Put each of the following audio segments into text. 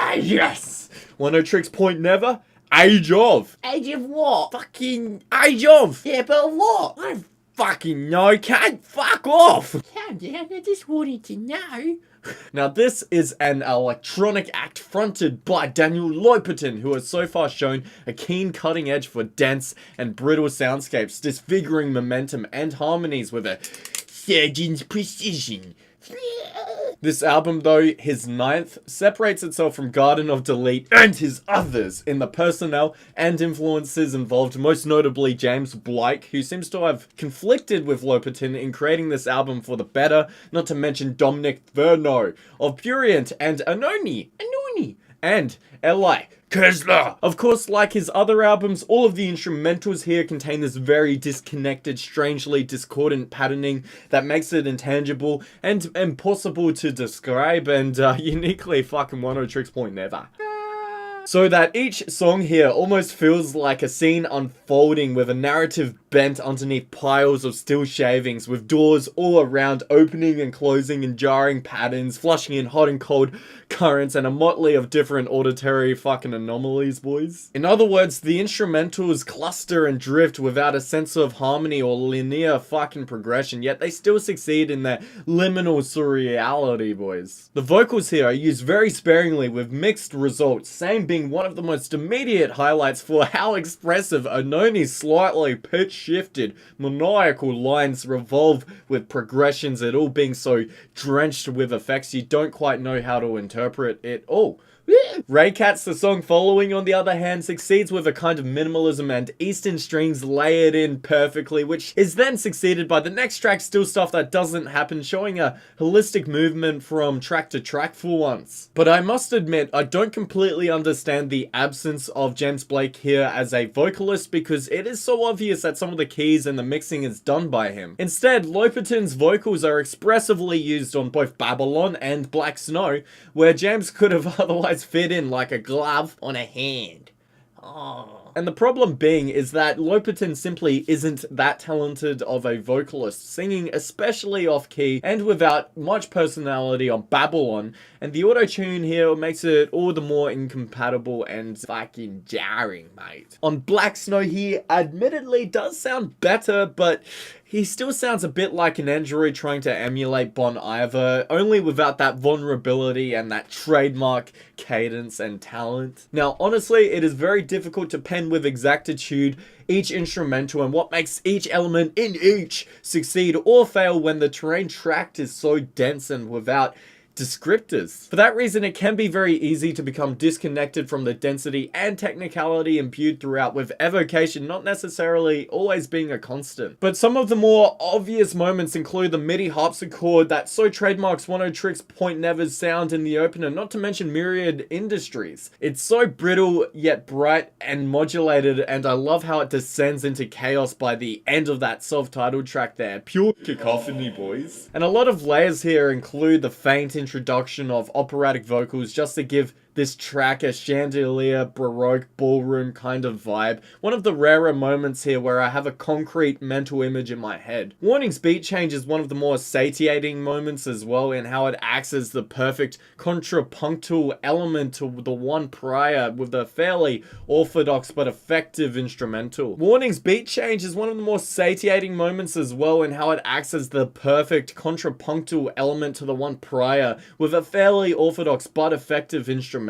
Ah, yes! Oneohtrix point never. Age of. Age of what? Fucking age of. Yeah, but what? I don't fucking know, can't fuck off. Calm down, I just wanted to know. Now this is an electronic act fronted by Daniel Lopatin, who has so far shown a keen cutting edge for dense and brittle soundscapes, disfiguring momentum and harmonies with a surgeon's precision. This album, though his ninth, separates itself from Garden of Delete and his others in the personnel and influences involved, most notably James Blake, who seems to have conflicted with Lopatin in creating this album for the better, not to mention Dominic Verno of Purient and Anoni, and Eli Kessler. Of course, like his other albums, all of the instrumentals here contain this very disconnected, strangely discordant patterning that makes it intangible and impossible to describe, and uniquely fucking Oneohtrix point never. So that each song here almost feels like a scene unfolding with a narrative bent underneath piles of steel shavings, with doors all around opening and closing in jarring patterns, flushing in hot and cold currents, and a motley of different auditory fucking anomalies, boys. In other words, the instrumentals cluster and drift without a sense of harmony or linear fucking progression, yet they still succeed in their liminal surreality, boys. The vocals here are used very sparingly with mixed results, same being one of the most immediate highlights for how expressive Anoni's slightly pitch-shifted, maniacal lines revolve with progressions, it all being so drenched with effects you don't quite know how to interpret it all. Raycats, the song following, on the other hand, succeeds with a kind of minimalism and Eastern strings layered in perfectly, which is then succeeded by the next track, Still Stuff That Doesn't Happen, showing a holistic movement from track to track for once. But I must admit, I don't completely understand the absence of James Blake here as a vocalist, because it is so obvious that some of the keys and the mixing is done by him. Instead, Lopatin's vocals are expressively used on both Babylon and Black Snow, where James could have otherwise fit in like a glove on a hand. Oh. And the problem being is that Lopatin simply isn't that talented of a vocalist, singing especially off-key and without much personality on Babylon, and the auto-tune here makes it all the more incompatible and fucking jarring, mate. On Black Snow, he admittedly does sound better, but he still sounds a bit like an android trying to emulate Bon Iver, only without that vulnerability and that trademark cadence and talent. Now, honestly, it is very difficult to pen with exactitude each instrumental and what makes each element in each succeed or fail when the terrain tracked is so dense and without descriptors. For that reason, it can be very easy to become disconnected from the density and technicality imbued throughout, with evocation not necessarily always being a constant. But some of the more obvious moments include the MIDI harpsichord that so trademarks Oneohtrix point never's sound in the opener, not to mention Myriad Industries. It's so brittle yet bright and modulated, and I love how it descends into chaos by the end of that self-titled track there. Pure cacophony, boys. And a lot of layers here include the faint introduction of operatic vocals just to give this track a chandelier, baroque, ballroom kind of vibe. One of the rarer moments here where I have a concrete mental image in my head. Warning's beat change is one of the more satiating moments as well, in how it acts as the perfect contrapuntal element to the one prior with a fairly orthodox but effective instrumental. Warning's beat change is one of the more satiating moments as well, in how it acts as the perfect contrapuntal element to the one prior with a fairly orthodox but effective instrumental.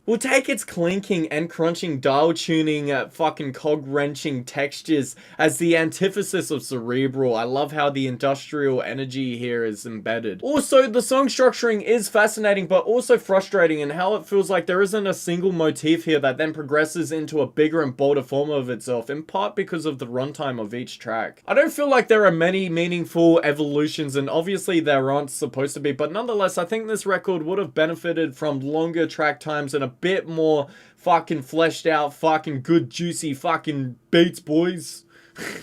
We'll take its clinking and crunching dial tuning fucking cog wrenching textures as the antithesis of cerebral. I love how the industrial energy here is embedded. Also, the song structuring is fascinating but also frustrating in how it feels like there isn't a single motif here that then progresses into a bigger and bolder form of itself, in part because of the runtime of each track. I don't feel like there are many meaningful evolutions, and obviously there aren't supposed to be, but nonetheless I think this record would have benefited from longer track times and a bit more fucking fleshed out fucking good juicy fucking beats, boys.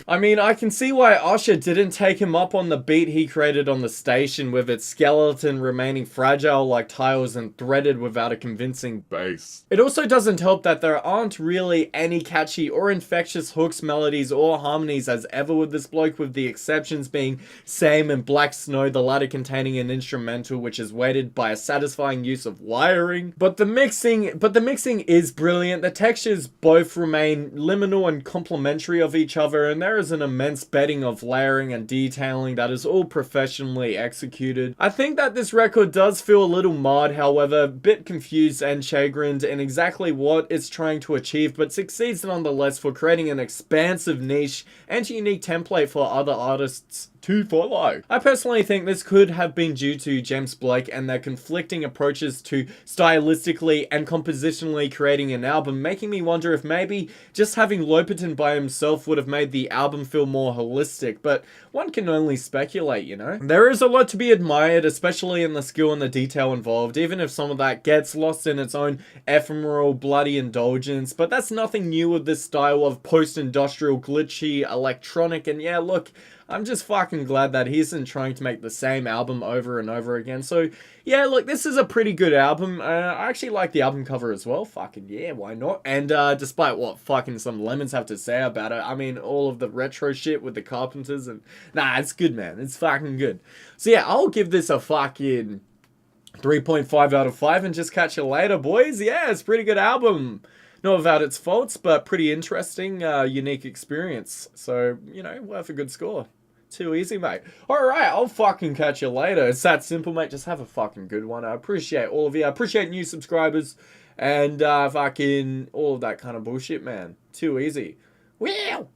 I mean, I can see why Usher didn't take him up on the beat he created on the station, with its skeleton remaining fragile like tiles and threaded without a convincing bass. It also doesn't help that there aren't really any catchy or infectious hooks, melodies, or harmonies as ever with this bloke, with the exceptions being Same and Black Snow, the latter containing an instrumental which is weighted by a satisfying use of wiring. But the mixing is brilliant. The textures both remain liminal and complementary of each other, and there is an immense bedding of layering and detailing that is all professionally executed. I think that this record does feel a little marred, however, a bit confused and chagrined in exactly what it's trying to achieve, but succeeds nonetheless for creating an expansive niche and unique template for other artists to follow. I personally think this could have been due to James Blake and their conflicting approaches to stylistically and compositionally creating an album, making me wonder if maybe just having Lopatin by himself would have made the album feel more holistic, but one can only speculate, you know? There is a lot to be admired, especially in the skill and the detail involved, even if some of that gets lost in its own ephemeral, bloody indulgence, but that's nothing new with this style of post-industrial, glitchy, electronic, and yeah, look, I'm just fucking glad that he isn't trying to make the same album over and over again. So, yeah, look, this is a pretty good album. I actually like the album cover as well. Fucking yeah, why not? And despite what fucking some lemons have to say about it, I mean, all of the retro shit with the Carpenters and... Nah, it's good, man. It's fucking good. So, yeah, I'll give this a fucking 3.5 out of 5 and just catch you later, boys. Yeah, it's a pretty good album. Not without its faults, but pretty interesting, unique experience. So, you know, worth a good score. Too easy, mate. Alright, I'll fucking catch you later. It's that simple, mate. Just have a fucking good one. I appreciate all of you. I appreciate new subscribers. And fucking all of that kind of bullshit, man. Too easy. Wow!